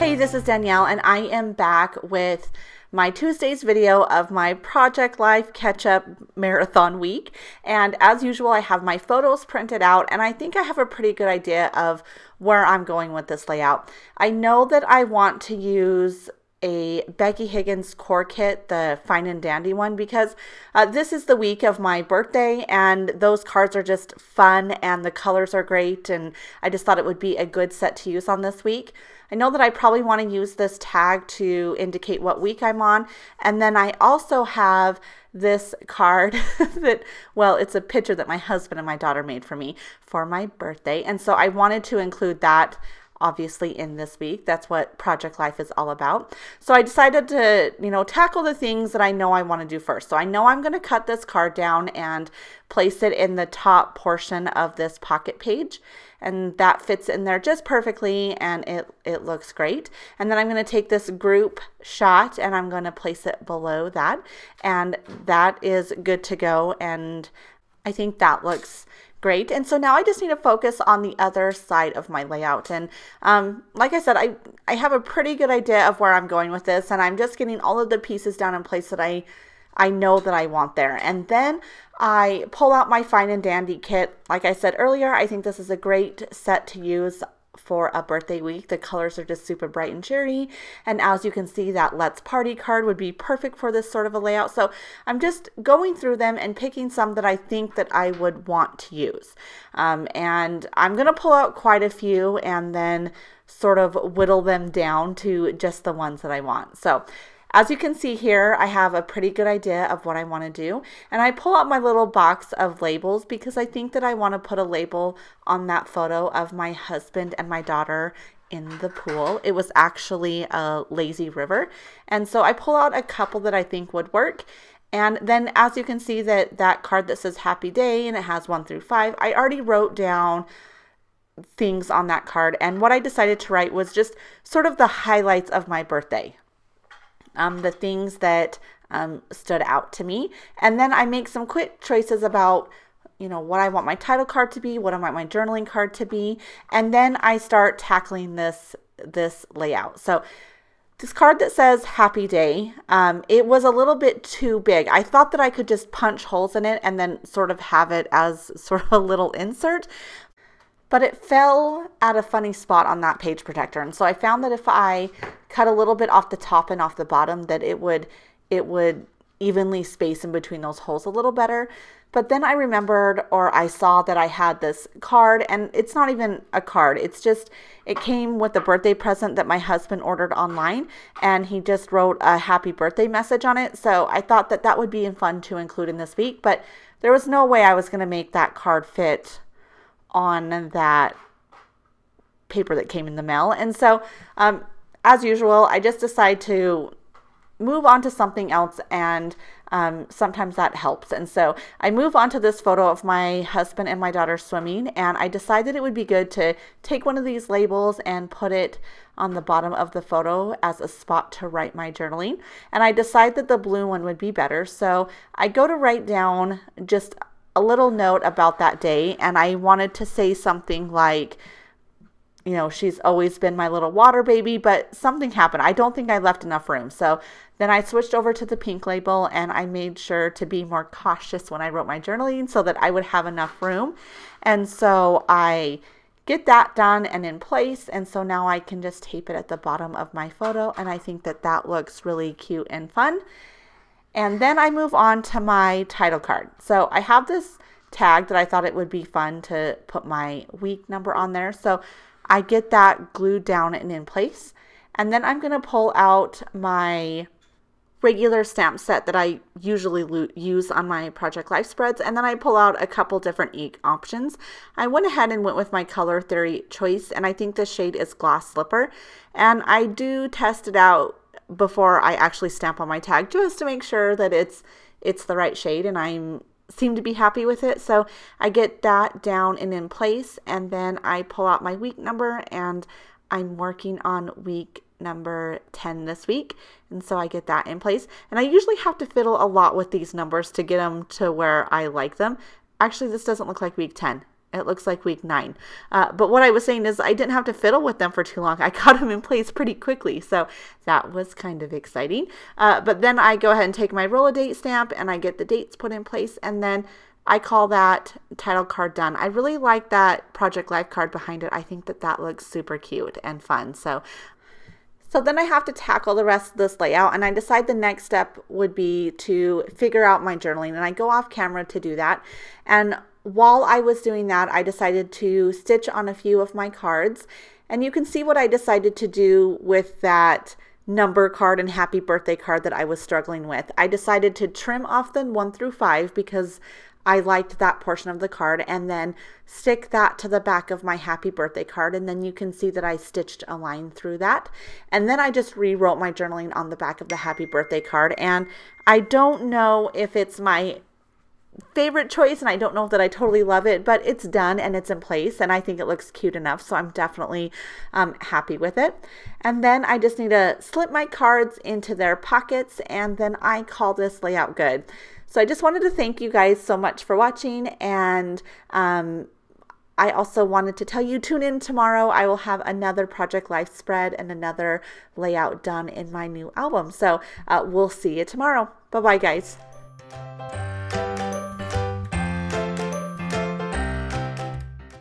Hey, this is Danielle, and I am back with my Tuesday's video of my Project Life Catch-Up Marathon Week. And as usual, I have my photos printed out, and I think I have a pretty good idea of where I'm going with this layout. I know that I want to use a Becky Higgins core kit, the Fine and Dandy one, because this is the week of my birthday and those cards are just fun and the colors are great, and I just thought it would be a good set to use on this week. I know that I probably want to use this tag to indicate what week I'm on, and then I also have this card that, well, it's a picture that my husband and my daughter made for me for my birthday, and so I wanted to include that obviously in this week. That's what Project Life is all about. So I decided to, tackle the things that I know I want to do first. So I know I'm going to cut this card down and place it in the top portion of this pocket page. And that fits in there just perfectly, and it looks great. And then I'm going to take this group shot and I'm going to place it below that. And that is good to go. And I think that looks great. And so now I just need to focus on the other side of my layout. And like I said, I have a pretty good idea of where I'm going with this, and I'm just getting all of the pieces down in place that I know that I want there. And then I pull out my Fine and Dandy kit. Like I said earlier, I think this is a great set to use for a birthday week. The colors are just super bright and cheery, and as you can see, that Let's Party card would be perfect for this sort of a layout. So I'm just going through them and picking some that I think that I would want to use, and I'm gonna pull out quite a few and then sort of whittle them down to just the ones that I want. So as you can see here, I have a pretty good idea of what I want to do, and I pull out my little box of labels because I think that I want to put a label on that photo of my husband and my daughter in the pool. It was actually a lazy river, and so I pull out a couple that I think would work. And then as you can see, that card that says Happy Day and it has 1 through 5, I already wrote down things on that card, and what I decided to write was just sort of the highlights of my birthday. The things that stood out to me. And then I make some quick choices about, what I want my title card to be, what I want my journaling card to be. And then I start tackling this layout. So this card that says Happy Day, it was a little bit too big. I thought that I could just punch holes in it and then sort of have it as sort of a little insert. But it fell at a funny spot on that page protector. And so I found that if I cut a little bit off the top and off the bottom, that it would evenly space in between those holes a little better. But then I remembered, or I saw that I had this card, and it's not even a card. It's just, it came with a birthday present that my husband ordered online, and he just wrote a happy birthday message on it. So I thought that that would be fun to include in this week, but there was no way I was going to make that card fit on that paper that came in the mail. And so as usual, I just decide to move on to something else, and sometimes that helps. And so I move on to this photo of my husband and my daughter swimming, and I decided it would be good to take one of these labels and put it on the bottom of the photo as a spot to write my journaling. And I decided that the blue one would be better. So I go to write down just a little note about that day, and I wanted to say something like, she's always been my little water baby, but something happened. I don't think I left enough room. So then I switched over to the pink label, and I made sure to be more cautious when I wrote my journaling so that I would have enough room. And so I get that done and in place, and so now I can just tape it at the bottom of my photo, and I think that that looks really cute and fun. And then I move on to my title card. So I have this tag that I thought it would be fun to put my week number on there. So I get that glued down and in place. And then I'm going to pull out my regular stamp set that I usually use on my Project Life spreads. And then I pull out a couple different ink options. I went ahead and went with my Color Theory choice, and I think the shade is Gloss Slipper. And I do test it out before I actually stamp on my tag, just to make sure that it's the right shade, and I seem to be happy with it. So I get that down and in place, and then I pull out my week number, and I'm working on week number 10 this week, and so I get that in place. And I usually have to fiddle a lot with these numbers to get them to where I like them. Actually, this doesn't look like week 10. It looks like week 9. But what I was saying is I didn't have to fiddle with them for too long. I got them in place pretty quickly. So that was kind of exciting. But then I go ahead and take my roll-a-date stamp and I get the dates put in place. And then I call that title card done. I really like that Project Life card behind it. I think that that looks super cute and fun. So then I have to tackle the rest of this layout, and I decide the next step would be to figure out my journaling, and I go off camera to do that. And while I was doing that, I decided to stitch on a few of my cards, and you can see what I decided to do with that number card and happy birthday card that I was struggling with. I decided to trim off the 1 through 5 because I liked that portion of the card, and then stick that to the back of my happy birthday card. And then you can see that I stitched a line through that. And then I just rewrote my journaling on the back of the happy birthday card. And I don't know if it's my favorite choice, and I don't know that I totally love it, but it's done and it's in place, and I think it looks cute enough, so I'm definitely happy with it. And then I just need to slip my cards into their pockets, and then I call this layout good. So I just wanted to thank you guys so much for watching, and I also wanted to tell you, tune in tomorrow. I will have another Project Life spread and another layout done in my new album. So we'll see you tomorrow. Bye-bye, guys.